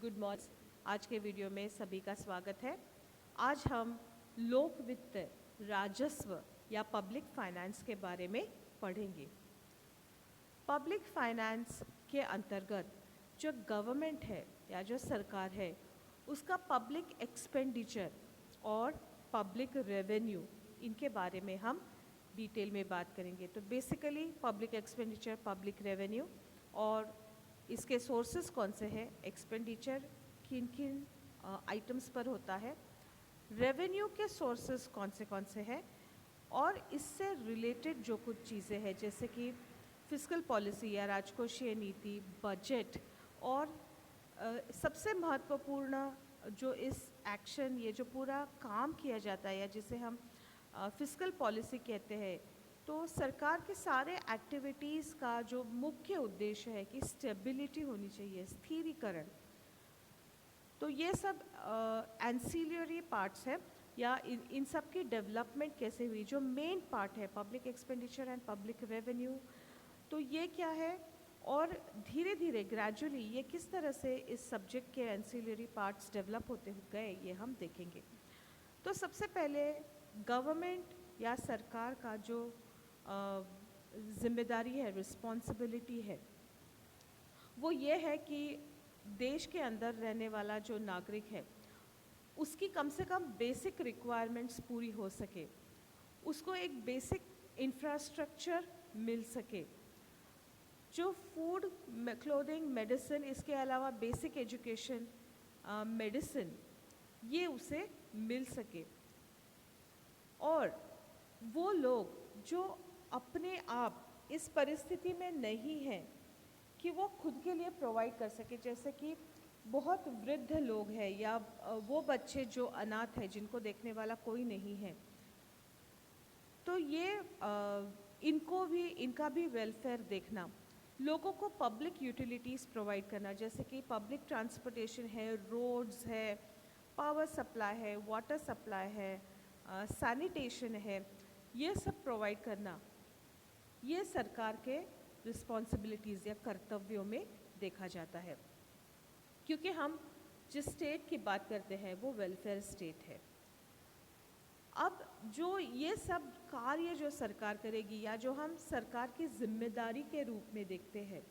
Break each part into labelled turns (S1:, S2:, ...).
S1: Good morning. आज के video में सभी का स्वागत है। आज हम लोक वित्त, राजस्व या पब्लिक फाइनेंस के बारे में पढ़ेंगे। पब्लिक फाइनेंस के अंतर्गत जो गवर्नमेंट है या जो सरकार है उसका पब्लिक एक्सपेंडिचर और पब्लिक रेवेन्यू, इनके बारे में हम डिटेल में बात करेंगे। तो basically public expenditure, public revenue और इसके सोर्सेस कौन से हैं, एक्सपेंडिचर किन किन आइटम्स पर होता है, रेवेन्यू के सोर्सेस कौन से हैं और इससे रिलेटेड जो कुछ चीज़ें हैं जैसे कि फिस्कल पॉलिसी या राजकोषीय नीति, बजट और सबसे महत्वपूर्ण जो इस एक्शन, ये जो पूरा काम किया जाता है या जिसे हम फिस्कल पॉलिसी कहते हैं, तो सरकार के सारे एक्टिविटीज़ का जो मुख्य उद्देश्य है कि स्टेबिलिटी होनी चाहिए, स्थिरीकरण। तो ये सब एंसिलियरी पार्ट्स है या इन सब की डेवलपमेंट कैसे हुई। जो मेन पार्ट है public expenditure and public revenue, तो ये क्या है और धीरे धीरे ग्रेजुअली ये किस तरह से इस सब्जेक्ट के एंसिलियरी पार्ट्स डेवलप होते गए, ये हम देखेंगे। तो सबसे पहले गवर्नमेंट या सरकार का जो जिम्मेदारी है, रिस्पॉन्सिबिलिटी है, वो ये है कि देश के अंदर रहने वाला जो नागरिक है उसकी कम से कम बेसिक रिक्वायरमेंट्स पूरी हो सके, उसको एक बेसिक इंफ्रास्ट्रक्चर मिल सके, जो फूड, क्लोथिंग, मेडिसिन, इसके अलावा बेसिक एजुकेशन, मेडिसिन, ये उसे मिल सके। और वो लोग जो अपने आप इस परिस्थिति में नहीं हैं कि वो खुद के लिए प्रोवाइड कर सके, जैसे कि बहुत वृद्ध लोग हैं या वो बच्चे जो अनाथ हैं जिनको देखने वाला कोई नहीं है, तो ये इनका भी वेलफेयर देखना, लोगों को पब्लिक यूटिलिटीज़ प्रोवाइड करना, जैसे कि पब्लिक ट्रांसपोर्टेशन है, रोड्स है, पावर सप्लाई है, वाटर सप्लाई है, सैनिटेशन है, ये सब प्रोवाइड करना, ये सरकार के रिस्पॉन्सिबिलिटीज़ या कर्तव्यों में देखा जाता है। क्योंकि हम जिस स्टेट की बात करते हैं वो वेलफेयर स्टेट है। अब जो ये सब कार्य जो सरकार करेगी या जो हम सरकार की जिम्मेदारी के रूप में देखते हैं,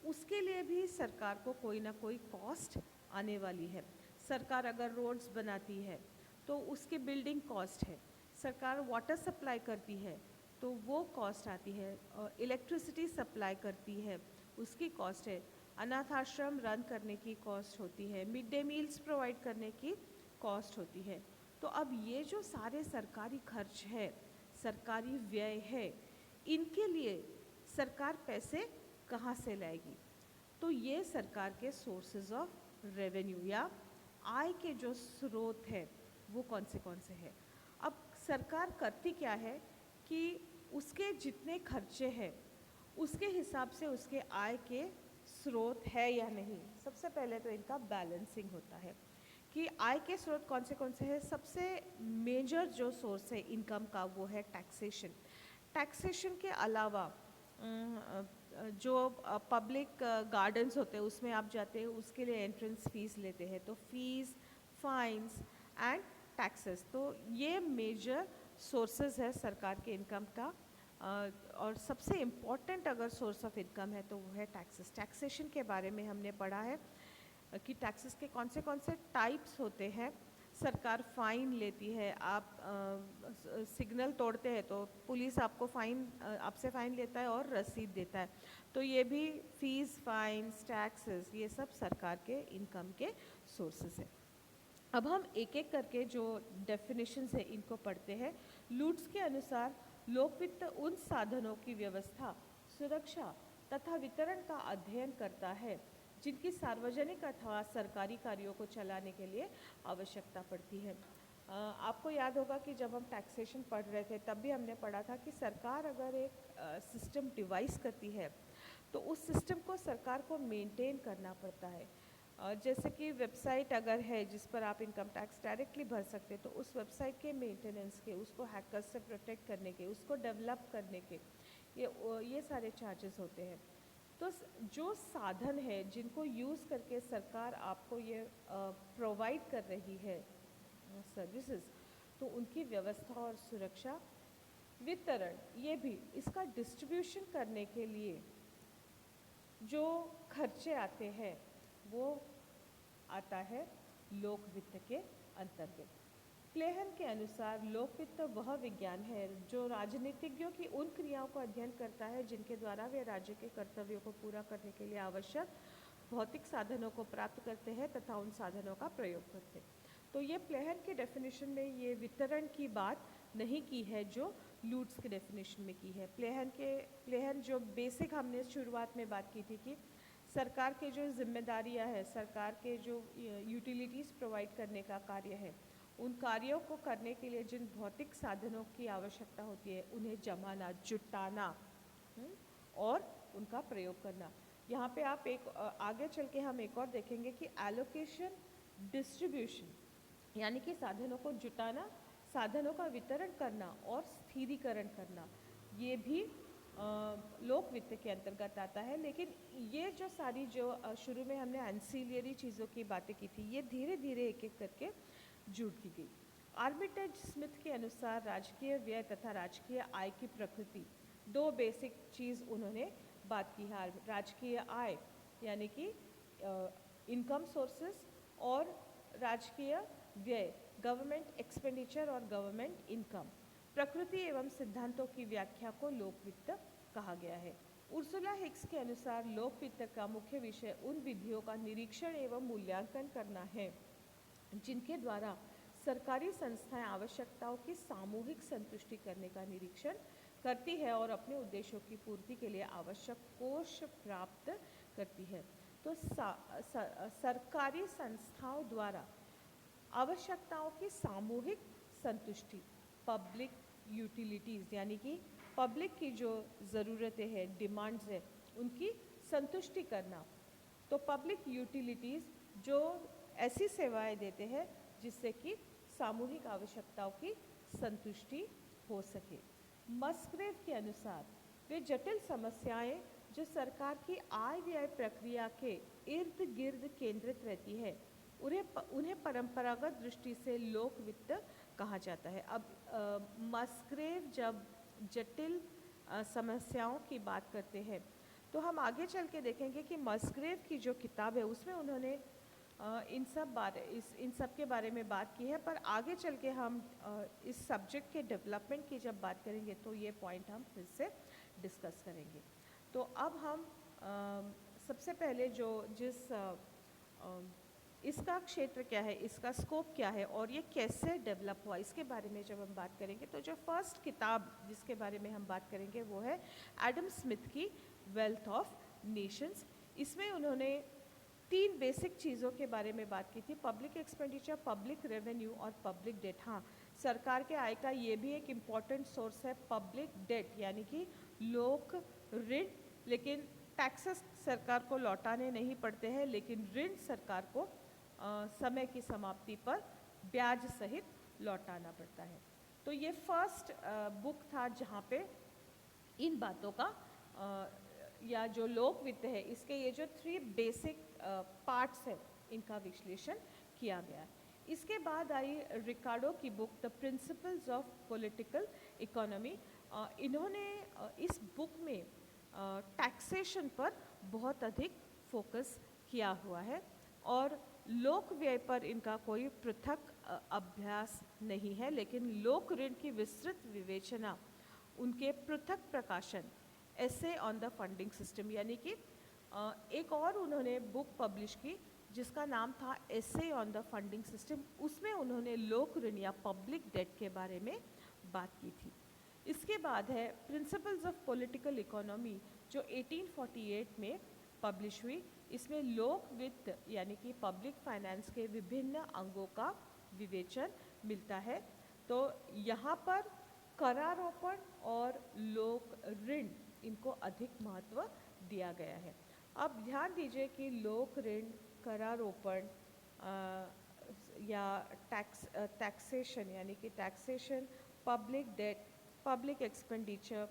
S1: उसके लिए भी सरकार को कोई ना कोई कॉस्ट आने वाली है। सरकार अगर रोड्स बनाती है तो उसकी बिल्डिंग कॉस्ट है, सरकार वाटर सप्लाई करती है तो वो कॉस्ट आती है, इलेक्ट्रिसिटी सप्लाई करती है उसकी कॉस्ट है, अनाथ आश्रम रन करने की कॉस्ट होती है, मिड डे मील्स प्रोवाइड करने की कॉस्ट होती है। तो अब ये जो सारे सरकारी खर्च है, सरकारी व्यय है, इनके लिए सरकार पैसे कहाँ से लाएगी? तो ये सरकार के सोर्सेज ऑफ रेवेन्यू या आय के जो स्रोत है वो कौन से हैं। अब सरकार करती क्या है कि उसके जितने खर्चे हैं उसके हिसाब से उसके आय के स्रोत है या नहीं, सबसे पहले तो इनका बैलेंसिंग होता है कि आय के स्रोत कौन से हैं। सबसे मेजर जो सोर्स है इनकम का वो है टैक्सेशन। टैक्सेशन के अलावा जो पब्लिक गार्डन्स होते हैं उसमें आप जाते हैं, उसके लिए एंट्रेंस फीस लेते हैं, तो फीस, फाइन्स एंड टैक्सेस, तो ये मेजर सोर्सेज है सरकार के इनकम का। और सबसे इम्पॉर्टेंट अगर सोर्स ऑफ इनकम है तो वो है टैक्सेस। टैक्सेशन के बारे में हमने पढ़ा है कि टैक्सेस के कौन से टाइप्स होते हैं। सरकार फ़ाइन लेती है, आप सिग्नल तोड़ते हैं तो पुलिस आपको आपसे फ़ाइन लेता है और रसीद देता है, तो ये भी फीस, फाइन्स, टैक्सेस, ये सब सरकार के इनकम के सोर्सेस हैं। अब हम एक एक करके जो डेफिनेशंस है इनको पढ़ते हैं। लूट्स के अनुसार लोक वित्त उन साधनों की व्यवस्था, सुरक्षा तथा वितरण का अध्ययन करता है जिनकी सार्वजनिक अथवा सरकारी कार्यों को चलाने के लिए आवश्यकता पड़ती है। आपको याद होगा कि जब हम टैक्सेशन पढ़ रहे थे तब भी हमने पढ़ा था कि सरकार अगर एक सिस्टम डिवाइस करती है तो उस सिस्टम को सरकार को मेंटेन करना पड़ता है। जैसे कि वेबसाइट अगर है जिस पर आप इनकम टैक्स डायरेक्टली भर सकते हैं, तो उस वेबसाइट के मेंटेनेंस के, उसको हैकर्स से प्रोटेक्ट करने के, उसको डेवलप करने के, ये सारे चार्जेस होते हैं। तो जो साधन है जिनको यूज़ करके सरकार आपको ये प्रोवाइड कर रही है सर्विसेज, तो उनकी व्यवस्था और सुरक्षा, वितरण, ये भी इसका डिस्ट्रीब्यूशन करने के लिए जो खर्चे आते हैं वो आता है लोक वित्त के अंतर्गत। प्लेहन के अनुसार लोक वित्त वह विज्ञान है जो राजनीतिज्ञों की उन क्रियाओं का अध्ययन करता है जिनके द्वारा वे राज्य के कर्तव्यों को पूरा करने के लिए आवश्यक भौतिक साधनों को प्राप्त करते हैं तथा उन साधनों का प्रयोग करते हैं। तो ये प्लेहन के डेफिनेशन में ये वितरण की बात नहीं की है जो लूट्स के डेफिनेशन में की है। प्लेहन जो बेसिक हमने शुरुआत में बात की थी कि सरकार के जो जिम्मेदारियां है, सरकार के जो यूटिलिटीज़ प्रोवाइड करने का कार्य है, उन कार्यों को करने के लिए जिन भौतिक साधनों की आवश्यकता होती है उन्हें जमाना, जुटाना और उनका प्रयोग करना। यहाँ पे आप एक आगे चल के हम एक और देखेंगे कि एलोकेशन, डिस्ट्रीब्यूशन, यानी कि साधनों को जुटाना, साधनों का वितरण करना और स्थिरीकरण करना, ये भी लोक वित्त के अंतर्गत आता है। लेकिन ये जो सारी जो शुरू में हमने एंसिलियरी चीज़ों की बातें की थी, ये धीरे धीरे एक एक करके जुड़ती गई। आर्मिटेज स्मिथ के अनुसार राजकीय व्यय तथा राजकीय आय की प्रकृति, दो बेसिक चीज़ उन्होंने बात की है। राजकीय आय यानी कि इनकम सोर्सेस, और राजकीय व्यय, गवर्नमेंट एक्सपेंडिचर और गवर्नमेंट इनकम। प्रकृति एवं सिद्धांतों की व्याख्या को लोक वित्त कहा गया है। उर्सुला हिक्स के अनुसार लोक वित्त का मुख्य विषय उन विधियों का निरीक्षण एवं मूल्यांकन करना है जिनके द्वारा सरकारी संस्थाएं आवश्यकताओं की सामूहिक संतुष्टि करने का निरीक्षण करती है और अपने उद्देश्यों की पूर्ति के लिए आवश्यक कोष प्राप्त करती है। तो सरकारी संस्थाओं द्वारा आवश्यकताओं की सामूहिक संतुष्टि, पब्लिक यूटिलिटीज़ यानी कि पब्लिक की जो ज़रूरतें हैं, डिमांड्स है, उनकी संतुष्टि करना। तो पब्लिक यूटिलिटीज़ जो ऐसी सेवाएं देते हैं जिससे कि सामूहिक आवश्यकताओं की संतुष्टि हो सके। मस्ग्रेव के अनुसार वे जटिल समस्याएं जो सरकार की आय व्यय प्रक्रिया के इर्द गिर्द केंद्रित रहती है उन्हें परंपरागत दृष्टि से लोक वित्त कहा जाता है। अब मस्ग्रेव जब जटिल समस्याओं की बात करते हैं तो हम आगे चल के देखेंगे कि मस्ग्रेव की जो किताब है उसमें उन्होंने इन सब के बारे में बात की है। पर आगे चल के हम इस सब्जेक्ट के डेवलपमेंट की जब बात करेंगे तो ये पॉइंट हम फिर से डिस्कस करेंगे। तो अब हम सबसे पहले इसका क्षेत्र क्या है, इसका स्कोप क्या है और ये कैसे डेवलप हुआ, इसके बारे में जब हम बात करेंगे तो जो फर्स्ट किताब जिसके बारे में हम बात करेंगे वो है एडम स्मिथ की वेल्थ ऑफ नेशंस। इसमें उन्होंने 3 बेसिक चीज़ों के बारे में बात की थी, पब्लिक एक्सपेंडिचर, पब्लिक रेवेन्यू और पब्लिक डेट। हाँ, सरकार के आय का ये भी एक इम्पॉर्टेंट सोर्स है पब्लिक डेट यानी कि लोक ऋण, लेकिन टैक्सेस सरकार को लौटाने नहीं पड़ते हैं, लेकिन ऋण सरकार को समय की समाप्ति पर ब्याज सहित लौटाना पड़ता है। तो ये फर्स्ट बुक था जहाँ पे इन बातों का या जो लोक वित्त है इसके ये जो 3 बेसिक पार्ट्स है इनका विश्लेषण किया गया। इसके बाद आई रिकार्डो की book the principles of political economy. इन्होंने इस बुक में टैक्सेशन पर बहुत अधिक फोकस किया हुआ है और लोक व्यय पर इनका कोई पृथक अभ्यास नहीं है, लेकिन लोक ऋण की विस्तृत विवेचना, उनके पृथक प्रकाशन, essay on the funding system, यानी कि एक और उन्होंने बुक पब्लिश की जिसका नाम था essay on the funding system. उसमें उन्होंने लोक ऋण या पब्लिक डेट के बारे में बात की थी। इसके बाद है प्रिंसिपल्स ऑफ पॉलिटिकल इकोनॉमी जो 1848 में पब्लिश हुई। इसमें लोक वित्त यानी कि पब्लिक फाइनेंस के विभिन्न अंगों का विवेचन मिलता है। तो यहाँ पर करारोपण और लोक ऋण इनको अधिक महत्व दिया गया है। अब ध्यान दीजिए कि लोक ऋण, करारोपण या टैक्सेशन यानी कि taxation, public debt, public expenditure,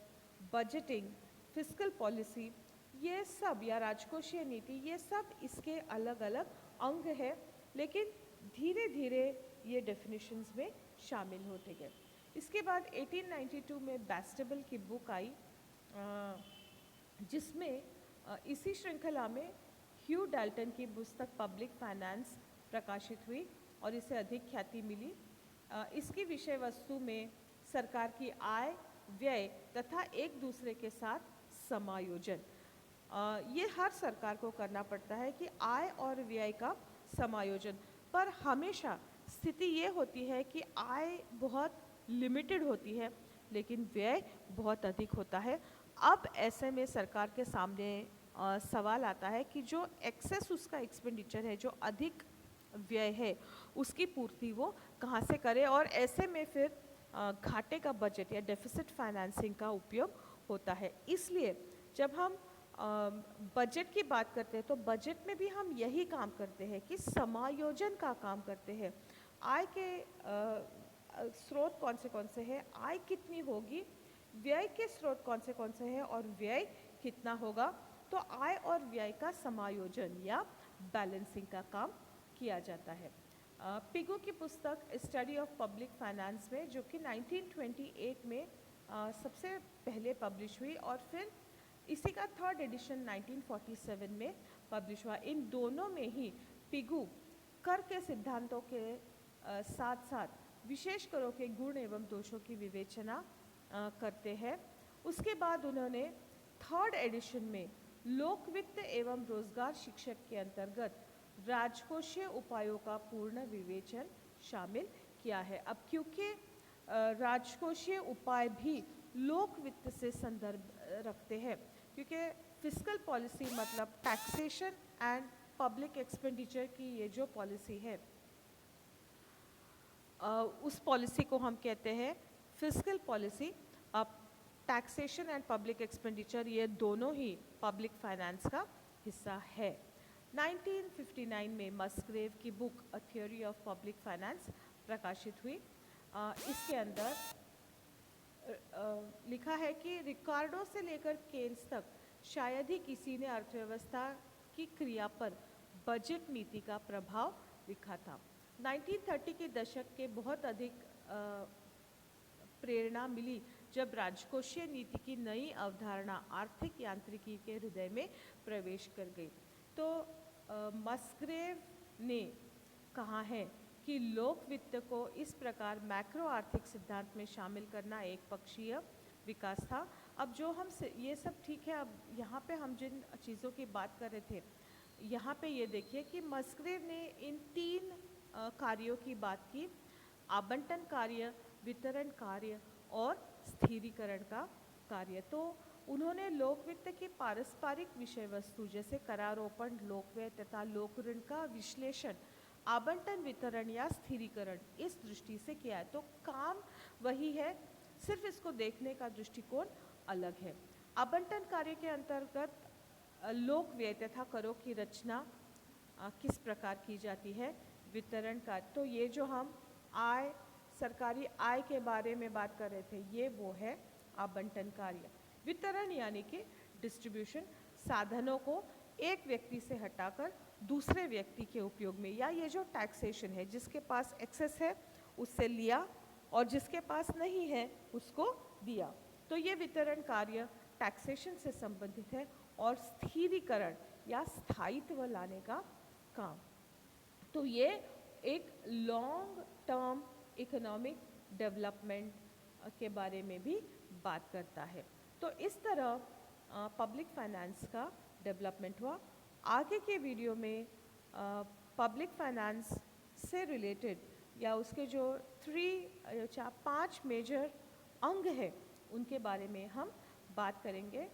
S1: budgeting, fiscal policy, ये सब या राजकोषीय नीति ये सब इसके अलग अलग अंग है, लेकिन धीरे धीरे ये डेफिनेशंस में शामिल होते गए। इसके बाद 1892 में बैस्टेबल की बुक आई, जिसमें इसी श्रृंखला में ह्यू डाल्टन की पुस्तक पब्लिक फाइनेंस प्रकाशित हुई और इसे अधिक ख्याति मिली। इसकी विषय वस्तु में सरकार की आय, व्यय तथा एक दूसरे के साथ समायोजन, ये हर सरकार को करना पड़ता है कि आय और व्यय का समायोजन, पर हमेशा स्थिति ये होती है कि आय बहुत लिमिटेड होती है लेकिन व्यय बहुत अधिक होता है। अब ऐसे में सरकार के सामने सवाल आता है कि जो एक्सेस उसका एक्सपेंडिचर है, जो अधिक व्यय है, उसकी पूर्ति वो कहाँ से करे, और ऐसे में फिर घाटे का बजट या डेफिसिट फाइनेंसिंग का उपयोग होता है। इसलिए जब हम बजट की बात करते हैं तो बजट में भी हम यही काम करते हैं कि समायोजन का काम करते हैं। आय के स्रोत कौन से हैं, आय कितनी होगी, व्यय के स्रोत कौन से हैं और व्यय कितना होगा, तो आय और व्यय का समायोजन या बैलेंसिंग का काम किया जाता है। पिगू की पुस्तक स्टडी ऑफ पब्लिक फाइनेंस में, जो कि 1928 में सबसे पहले पब्लिश हुई और फिर इसी का थर्ड एडिशन 1947 में पब्लिश हुआ। इन दोनों में ही पिगू कर के सिद्धांतों के साथ साथ विशेष करों के गुण एवं दोषों की विवेचना करते हैं। उसके बाद उन्होंने थर्ड एडिशन में लोक वित्त एवं रोजगार शिक्षक के अंतर्गत राजकोषीय उपायों का पूर्ण विवेचन शामिल किया है। अब क्योंकि राजकोषीय उपाय भी लोक वित्त से संदर्भ रखते हैं, क्योंकि फिस्कल पॉलिसी मतलब टैक्सेशन एंड पब्लिक एक्सपेंडिचर की ये जो पॉलिसी है, उस पॉलिसी को हम कहते हैं फिस्कल पॉलिसी। अब टैक्सेशन एंड पब्लिक एक्सपेंडिचर ये दोनों ही पब्लिक फाइनेंस का हिस्सा है। 1959 में मस्ग्रेव की book a theory of public finance प्रकाशित हुई। इसके अंदर लिखा है कि रिकार्डो से लेकर केन्स तक शायद ही किसी ने अर्थव्यवस्था की क्रिया पर बजट नीति का प्रभाव लिखा था। 1930 के दशक के बहुत अधिक प्रेरणा मिली जब राजकोषीय नीति की नई अवधारणा आर्थिक यांत्रिकी के हृदय में प्रवेश कर गई। तो मस्ग्रेव ने कहा है कि लोक वित्त को इस प्रकार मैक्रो आर्थिक सिद्धांत में शामिल करना एक पक्षीय विकास था। अब जो हम ये सब ठीक है, अब यहाँ पे हम जिन चीज़ों की बात कर रहे थे, यहाँ पे ये देखिए कि मस्ग्रेव ने इन तीन कार्यों की बात की: आवंटन कार्य, वितरण कार्य और स्थिरीकरण का कार्य। तो उन्होंने लोक वित्त की पारस्परिक विषय वस्तु जैसे करारोपण, लोक व्यय तथा लोक ऋण का विश्लेषण आवंटन, वितरण या स्थिरीकरण इस दृष्टि से किया है। तो काम वही है, सिर्फ इसको देखने का दृष्टिकोण अलग है। आवंटन कार्य के अंतर्गत लोक व्यय तथा करों की रचना किस प्रकार की जाती है। वितरण का, तो ये जो हम आय, सरकारी आय के बारे में बात कर रहे थे, ये वो है आवंटन कार्य। वितरण यानी कि डिस्ट्रीब्यूशन, साधनों को एक व्यक्ति से हटाकर दूसरे व्यक्ति के उपयोग में, या ये जो टैक्सेशन है, जिसके पास एक्सेस है उससे लिया और जिसके पास नहीं है उसको दिया। तो ये वितरण कार्य टैक्सेशन से संबंधित है। और स्थिरीकरण या स्थायित्व लाने का काम, तो ये एक लॉन्ग टर्म इकोनॉमिक डेवलपमेंट के बारे में भी बात करता है। तो इस तरह पब्लिक फाइनेंस का डेवलपमेंट हुआ। आगे के वीडियो में पब्लिक फाइनेंस से रिलेटेड या उसके जो 5 मेजर अंग है उनके बारे में हम बात करेंगे: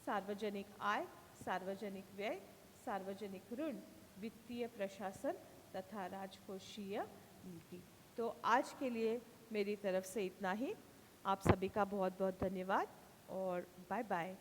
S1: सार्वजनिक आय, सार्वजनिक व्यय, सार्वजनिक ऋण, वित्तीय प्रशासन तथा राजकोषीय नीति। तो आज के लिए मेरी तरफ से इतना ही। आप सभी का बहुत बहुत धन्यवाद और बाय बाय।